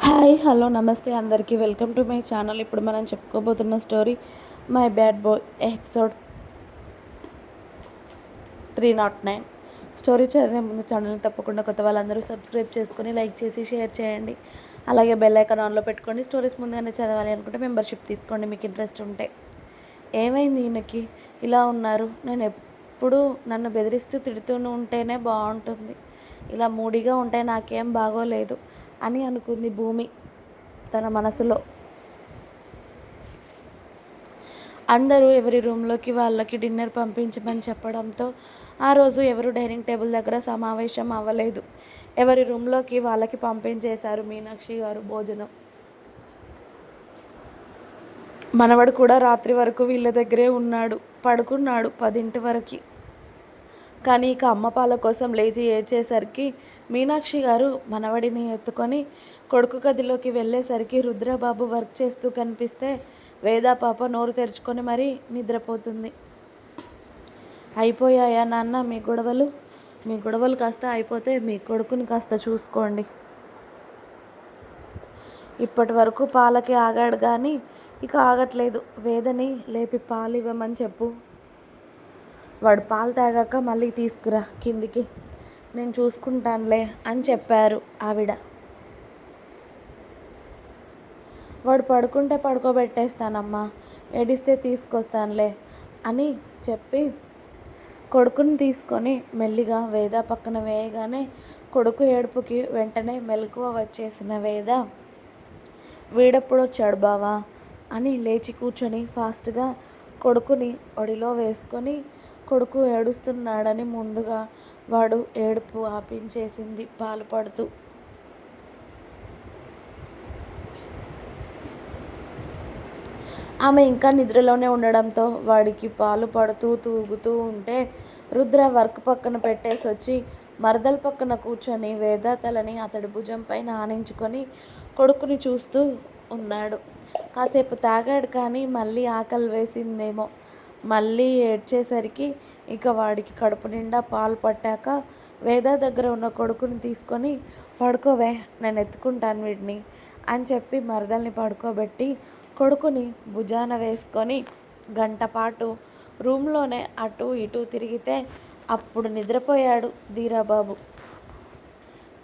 Hi hello నమస్తే అందరికీ welcome to my channel. ఇప్పుడు మనం చెప్పుకోబోతున్న story my bad boy episode 309. Story చదివే ముందు ఛానల్ని తప్పకుండా కొత్త వాళ్ళందరూ సబ్స్క్రైబ్ చేసుకొని లైక్ చేసి షేర్ చేయండి. అలాగే బెల్ ఐకాన్ ఆన్లో పెట్టుకోండి. స్టోరీస్ ముందుగానే చదవాలి అనుకుంటే మెంబర్షిప్ తీసుకోండి మీకు ఇంట్రెస్ట్ ఉంటే. ఏమైంది ఈయనకి ఇలా ఉన్నారు? నేను ఎప్పుడు నన్ను బెదిరిస్తూ తిడుతూనే ఉంటేనే బాగుంటుంది, ఇలా మూడీగా ఉంటే నాకేం బాగోలేదు అని అనుకుంది భూమి తన మనసులో. అందరూ ఎవరి రూమ్లోకి వాళ్ళకి డిన్నర్ పంపించమని చెప్పడంతో ఆ రోజు ఎవరు డైనింగ్ టేబుల్ దగ్గర సమావేశం అవ్వలేదు. ఎవరి రూమ్లోకి వాళ్ళకి పంపించేశారు మీనాక్షి గారు భోజనం. మనవడు కూడా రాత్రి వరకు వీళ్ళ దగ్గరే ఉన్నాడు, పడుకున్నాడు 10 వరకు. కానీ ఇక అమ్మ పాల కోసం లేచి ఏడ్చేసరికి మీనాక్షి గారు మనవడిని ఎత్తుకొని కొడుకు గదిలోకి వెళ్ళేసరికి రుద్రబాబు వర్క్ చేస్తూ కనిపిస్తే వేదా పాప నోరు తెరుచుకొని మరీ నిద్రపోతుంది. అయిపోయాయా నాన్న మీ గొడవలు? మీ గొడవలు కాస్త అయిపోతే మీ కొడుకుని కాస్త చూసుకోండి. ఇప్పటి వరకు పాలకి ఆగాడు కానీ ఇక ఆగట్లేదు. వేదని లేపి పాలు ఇవ్వమని చెప్పు. వాడు పాలు తాగాక మళ్ళీ తీసుకురా కిందికి, నేను చూసుకుంటానులే అని చెప్పారు ఆవిడ. వాడు పడుకుంటే పడుకోబెట్టేస్తానమ్మా, ఏడిస్తే తీసుకొస్తానులే అని చెప్పి కొడుకుని తీసుకొని మెల్లిగా వేద పక్కన వేయగానే కొడుకు ఏడుపుకి వెంటనే మెలకువ వచ్చేసిన వేద, వీడెప్పుడు వచ్చాడు బావా అని లేచి కూర్చొని ఫాస్ట్గా కొడుకుని ఒడిలో వేసుకొని కొడుకు ఏడుస్తున్నాడని ముందుగా వాడు ఏడుపు ఆపించేసింది పాలు పడుతూ. ఆమె ఇంకా నిద్రలోనే ఉండడంతో వాడికి పాలు పడుతూ తూగుతూ ఉంటే రుద్ర వర్క్ పక్కన పెట్టేసి వచ్చి మరదల పక్కన కూర్చొని వేద తలని అతడి భుజం పైన ఆనించుకొని కొడుకుని చూస్తూ ఉన్నాడు. కాసేపు తాగాడు కానీ మళ్ళీ ఆకలి వేసిందేమో. మళ్ళీ ఏడ్చేసరికి ఇక వాడికి కడుపు నిండా పాలు పట్టాక వేద దగ్గర ఉన్న కొడుకుని తీసుకొని పడుకోవే, నేను ఎత్తుకుంటాను వీడిని అని చెప్పి మరదల్ని పడుకోబెట్టి కొడుకుని భుజాన వేసుకొని గంట పాటు రూమ్లోనే అటు ఇటు తిరిగితే అప్పుడు నిద్రపోయాడు ధీరాబాబు.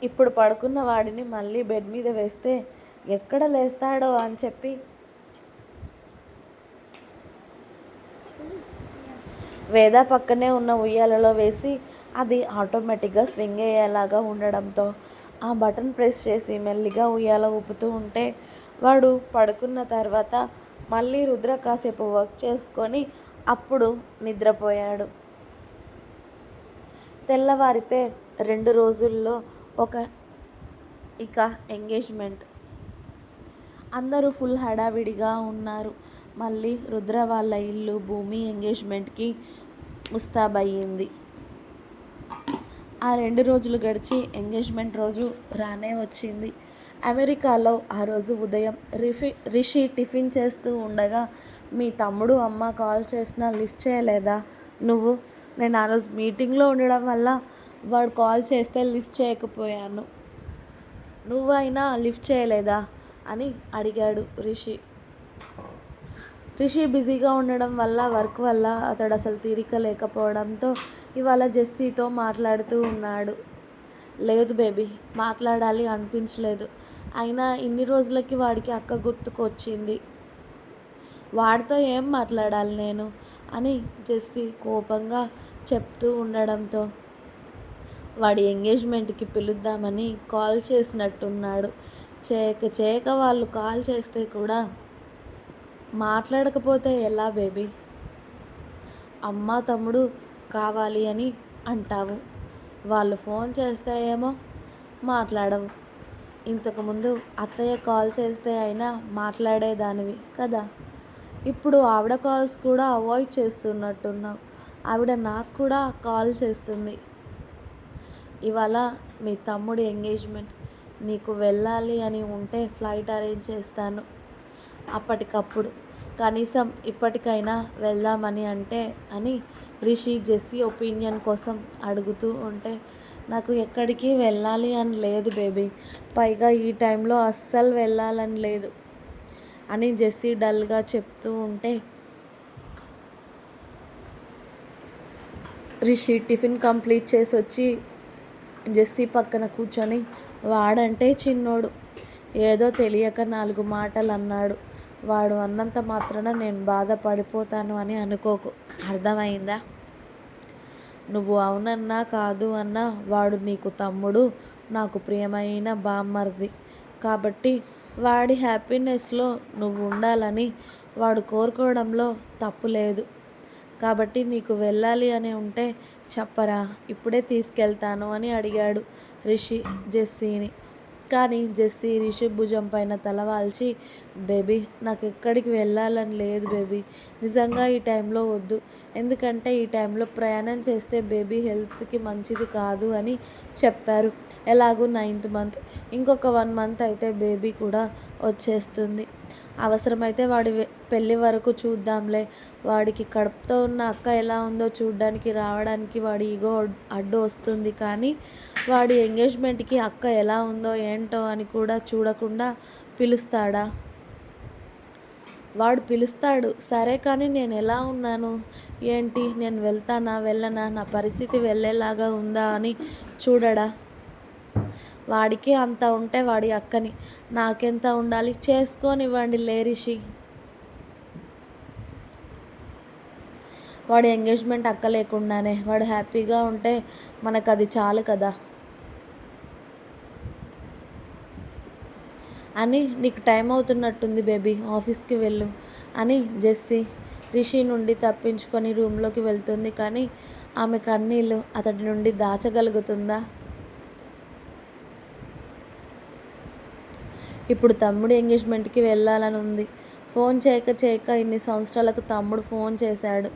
ఇప్పుడు పడుకున్న వాడిని మళ్ళీ బెడ్ మీద వేస్తే ఎక్కడ లేస్తాడో అని చెప్పి వేద పక్కనే ఉన్న ఉయ్యాలలో వేసి అది ఆటోమేటిక్గా స్వింగ్ అయ్యేలాగా ఉండడంతో ఆ బటన్ ప్రెస్ చేసి మెల్లిగా ఉయ్యాల ఊపుతూ ఉంటే వాడు పడుకున్న తర్వాత మళ్ళీ రుద్ర కాసేపు వర్క్ చేసుకొని అప్పుడు నిద్రపోయాడు. తెల్లవారితే 2 రోజుల్లో ఇక ఎంగేజ్మెంట్. అందరూ ఫుల్ హడావిడిగా ఉన్నారు. మళ్ళీ రుద్ర వాళ్ళ ఇల్లు భూమి ఎంగేజ్మెంట్కి ముస్తాబయ్యింది. ఆ 2 రోజులు గడిచి ఎంగేజ్మెంట్ రోజు రానే వచ్చింది. అమెరికాలో ఆ రోజు ఉదయం రిషి టిఫిన్ చేస్తూ ఉండగా మీ తమ్ముడు అమ్మ కాల్ చేసినా లిఫ్ట్ చేయలేదా నువ్వు? నేను ఆ రోజు మీటింగ్లో ఉండడం వల్ల వాడు కాల్ చేస్తే లిఫ్ట్ చేయకపోయాను, నువ్వైనా లిఫ్ట్ చేయలేదా అని అడిగాడు రిషి. రిషి బిజీగా ఉండడం వల్ల వర్క్ వల్ల అతడు అసలు తీరిక లేకపోవడంతో ఇవాళ జెస్సీతో మాట్లాడుతూ ఉన్నాడు. లేదు బేబీ, మాట్లాడాలి అనిపించలేదు. అయినా ఇన్ని రోజులకి వాడికి అక్క గుర్తుకు వచ్చింది. వాడితో ఏం మాట్లాడాలి నేను అని జెస్సీ కోపంగా చెప్తూ ఉండడంతో వాడి ఎంగేజ్మెంట్కి పిలుద్దామని కాల్ చేసినట్టున్నాడు. చేయక వాళ్ళు కాల్ చేస్తే కూడా మాట్లాడకపోతే ఎలా బేబీ? అమ్మ తమ్ముడు కావాలి అని అంటావు, వాళ్ళు ఫోన్ చేస్తే ఏమో మాట్లాడవు. ఇంతకుముందు అత్తయ్య కాల్ చేస్తే అయినా మాట్లాడేదానివి కదా. ఇప్పుడు ఆవిడ కాల్స్ కూడా అవాయిడ్ చేస్తున్నట్టున్నావు. ఆవిడ నాకు కూడా కాల్ చేస్తుంది. ఇవాళ మీ తమ్ముడి ఎంగేజ్మెంట్, నీకు వెళ్ళాలి అని ఉంటే ఫ్లైట్ అరేంజ్ చేస్తాను అప్పటికప్పుడు, కనీసం ఇప్పటికైనా వెళ్దామని అంటే అని రిషి జెస్సీ ఒపీనియన్ కోసం అడుగుతూ ఉంటే నాకు ఎక్కడికి వెళ్ళాలి అని లేదు బేబీ. పైగా ఈ టైంలో అస్సలు వెళ్ళాలని లేదు అని జెస్సీ డల్గా చెప్తూ ఉంటే రిషి టిఫిన్ కంప్లీట్ చేసి వచ్చి జెస్సీ పక్కన కూర్చొని వాడంటే చిన్నోడు, ఏదో తెలియక 4 మాటలు అన్నాడు. వాడు అన్నంత మాత్రాన నేను బాధపడిపోతాను అని అనుకోకు, అర్థమైందా? నువ్వు అవునన్నా కాదు అన్నా వాడు నీకు తమ్ముడు, నాకు ప్రియమైన బామ్మర్ది. కాబట్టి వాడి హ్యాపీనెస్లో నువ్వు ఉండాలని వాడు కోరుకోవడంలో తప్పు లేదు. కాబట్టి నీకు వెళ్ళాలి అని ఉంటే చెప్పరా, ఇప్పుడే తీసుకెళ్తాను అని అడిగాడు రిషి జెస్సీని. కానీ జెస్సీ రిషి భుజం పైన తలవాల్చి, బేబీ నాకు ఎక్కడికి వెళ్ళాలని లేదు బేబీ, నిజంగా ఈ టైంలో వద్దు. ఎందుకంటే ఈ టైంలో ప్రయాణం చేస్తే బేబీ హెల్త్కి మంచిది కాదు అని చెప్పారు. ఎలాగూ 9th మంత్, ఇంకొక 1 మంత్ అయితే బేబీ కూడా వచ్చేస్తుంది. అవసరమైతే వాడి పెళ్ళి వరకు చూద్దాంలే. వాడికి కడుపుతో ఉన్న అక్క ఎలా ఉందో చూడ్డానికి రావడానికి వాడి ఈగో అడ్డు వస్తుంది. కానీ వాడి ఎంగేజ్మెంట్కి అక్క ఎలా ఉందో ఏంటో అని కూడా చూడకుండా పిలుస్తాడా? వాడు పిలుస్తాడు సరే, కానీ నేను ఎలా ఉన్నాను ఏంటి, నేను వెళ్తానా వెళ్ళనా, నా పరిస్థితి వెళ్ళేలాగా ఉందా అని చూడడా? వాడికి అంత ఉంటే వాడి అక్కని నాకెంత ఉండాలి, చేసుకోనివ్వండి లేరిషి. వాడి ఎంగేజ్మెంట్ అక్క లేకుండానే వాడు హ్యాపీగా ఉంటే మనకు అది చాలు కదా అని. నీకు టైం అవుతున్నట్టుంది బేబీ, ఆఫీస్కి వెళ్ళు అని జెస్సీ రిషి నుండి తప్పించుకొని రూమ్లోకి వెళ్తుంది. కానీ ఆమె కన్నీళ్ళు అతడి నుండి దాచగలుగుతుందా? ఇప్పుడు తమ్ముడు ఎంగేజ్మెంట్కి వెళ్ళాలని ఉంది. ఫోన్ చేయక ఇన్ని సంవత్సరాలకు తమ్ముడు ఫోన్ చేశాడు.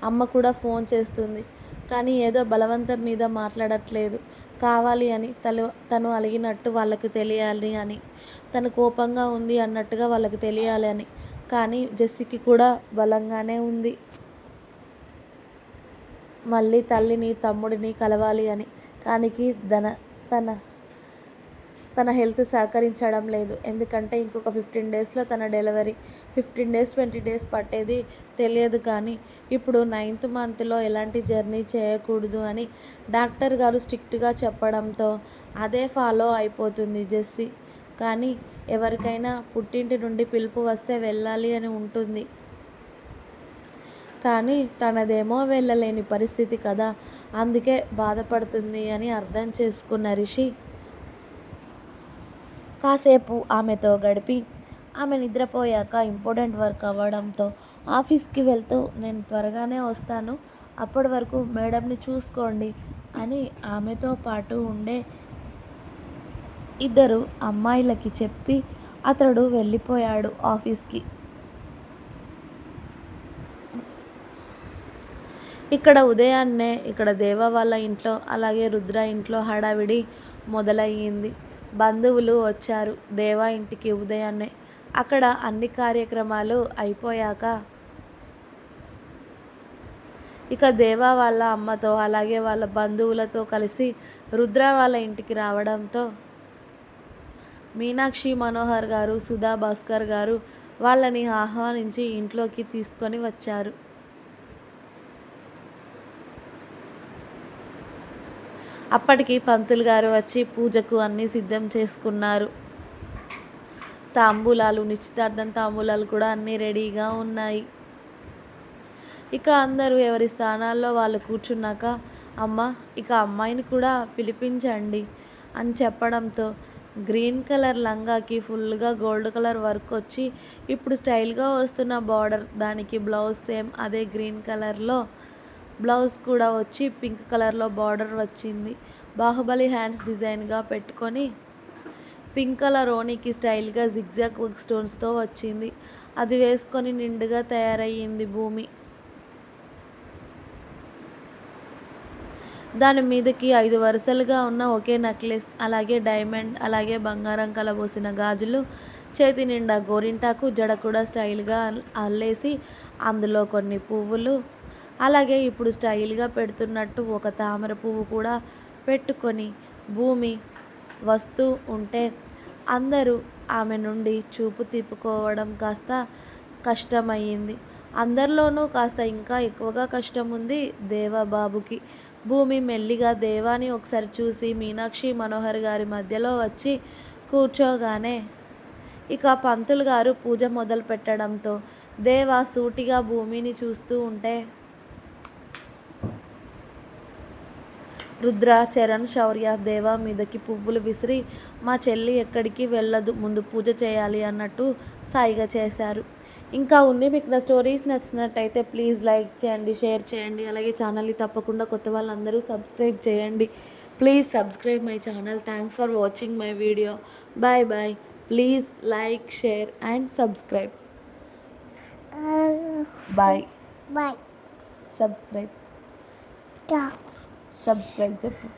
అమ్మ కూడా ఫోన్ చేస్తుంది. కానీ ఏదో బలవంతం మీద మాట్లాడట్లేదు. కావాలి అని తను అలిగినట్టు వాళ్ళకి తెలియాలి అని, తను కోపంగా ఉంది అన్నట్టుగా వాళ్ళకి తెలియాలి అని. కానీ జెస్సీకి కూడా బలంగానే ఉంది మళ్ళీ తల్లిని తమ్ముడిని కలవాలి అని. కానీ తన హెల్త్ సహకరించడం లేదు. ఎందుకంటే ఇంకొక 15 డేస్లో తన డెలివరీ. 15 డేస్ 20 డేస్ పట్టేది తెలియదు. కానీ ఇప్పుడు 9th మంత్లో ఎలాంటి జర్నీ చేయకూడదు అని డాక్టర్ గారు స్ట్రిక్ట్గా చెప్పడంతో అదే ఫాలో అయిపోతుంది జెస్సీ. కానీ ఎవరికైనా పుట్టింటి నుండి పిలుపు వస్తే వెళ్ళాలి అని ఉంటుంది. కానీ తనదేమో వెళ్ళలేని పరిస్థితి కదా, అందుకే బాధపడుతుంది అని అర్థం చేసుకున్న రిషి కాసేపు ఆమెతో గడిపి ఆమె నిద్రపోయాక ఇంపార్టెంట్ వర్క్ అవ్వడంతో ఆఫీస్కి వెళ్తూ నేను త్వరగానే వస్తాను, అప్పటి వరకు మేడంని చూసుకోండి అని ఆమెతో పాటు ఉండే 2 అమ్మాయిలకి చెప్పి అతడు వెళ్ళిపోయాడు ఆఫీస్కి. ఇక్కడ ఉదయాన్నే దేవ వాళ్ళ ఇంట్లో అలాగే రుద్ర ఇంట్లో హడావిడి మొదలయ్యింది. బంధువులు వచ్చారు దేవా ఇంటికి ఉదయాన్నే. అక్కడ అన్ని కార్యక్రమాలు అయిపోయాక ఇక దేవా వాళ్ళ అమ్మతో అలాగే వాళ్ళ బంధువులతో కలిసి రుద్ర వాళ్ళ ఇంటికి రావడంతో మీనాక్షి మనోహర్ గారు సుధా భాస్కర్ గారు వాళ్ళని ఆహ్వానించి ఇంట్లోకి తీసుకొని వచ్చారు. అప్పటికి పంతులు గారు వచ్చి పూజకు అన్నీ సిద్ధం చేసుకున్నారు. తాంబూలాలు, నిశ్చితార్థం తాంబూలాలు కూడా అన్నీ రెడీగా ఉన్నాయి. ఇక అందరూ ఎవరి స్థానాల్లో వాళ్ళు కూర్చున్నాక అమ్మ ఇక అమ్మాయిని కూడా పిలిపించండి అని చెప్పడంతో గ్రీన్ కలర్ లంగాకి ఫుల్గా గోల్డ్ కలర్ వర్క్ వచ్చి ఇప్పుడు స్టైల్గా వస్తున్న బార్డర్, దానికి బ్లౌజ్ సేమ్ అదే గ్రీన్ కలర్లో బ్లౌజ్ కూడా వచ్చి పింక్ కలర్లో బార్డర్ వచ్చింది. బాహుబలి హ్యాండ్స్ డిజైన్గా పెట్టుకొని పింక్ కలర్ ఓనికి స్టైల్గా జిగ్జాగ్ వర్క్ స్టోన్స్తో వచ్చింది. అది వేసుకొని నిండుగా తయారయ్యింది భూమి. దాని మీదకి 5 వరుసలుగా ఉన్న ఒకే నెక్లెస్, అలాగే డైమండ్, అలాగే బంగారం కలబోసిన గాజులు, చేతి నిండా గోరింటాకు, జడ కూడా స్టైల్గా అల్లేసి అందులో కొన్ని పువ్వులు, అలాగే ఇప్పుడు స్టైల్గా పెడుతున్నట్టు ఒక తామర పువ్వు కూడా పెట్టుకొని భూమి వస్తూ ఉంటే అందరూ ఆమె నుండి చూపు తిప్పుకోవడం కాస్త కష్టమయ్యింది. అందరిలోనూ కాస్త ఇంకా ఎక్కువగా కష్టం ఉంది దేవబాబుకి. భూమి మెల్లిగా దేవాని ఒకసారి చూసి మీనాక్షి మనోహర్ గారి మధ్యలో వచ్చి కూర్చోగానే ఇక పంతులు గారు పూజ మొదలు పెట్టడంతో దేవ సూటిగా భూమిని చూస్తూ ఉంటే రుద్ర, చరణ్, శౌర్య దేవ మీదకి పువ్వులు విసిరి మా చెల్లి ఎక్కడికి వెళ్ళదు, ముందు పూజ చేయాలి అన్నట్టు సైగ చేశారు. ఇంకా ఉంది. మీకు నా స్టోరీస్ నచ్చినట్టయితే ప్లీజ్ లైక్ చేయండి, షేర్ చేయండి. అలాగే ఛానల్ని తప్పకుండా కొత్త వాళ్ళందరూ సబ్స్క్రైబ్ చేయండి. Please subscribe my channel. Thanks for watching my video. Bye bye. Please like, share and subscribe. Bye bye. Subscribe చెప్పు.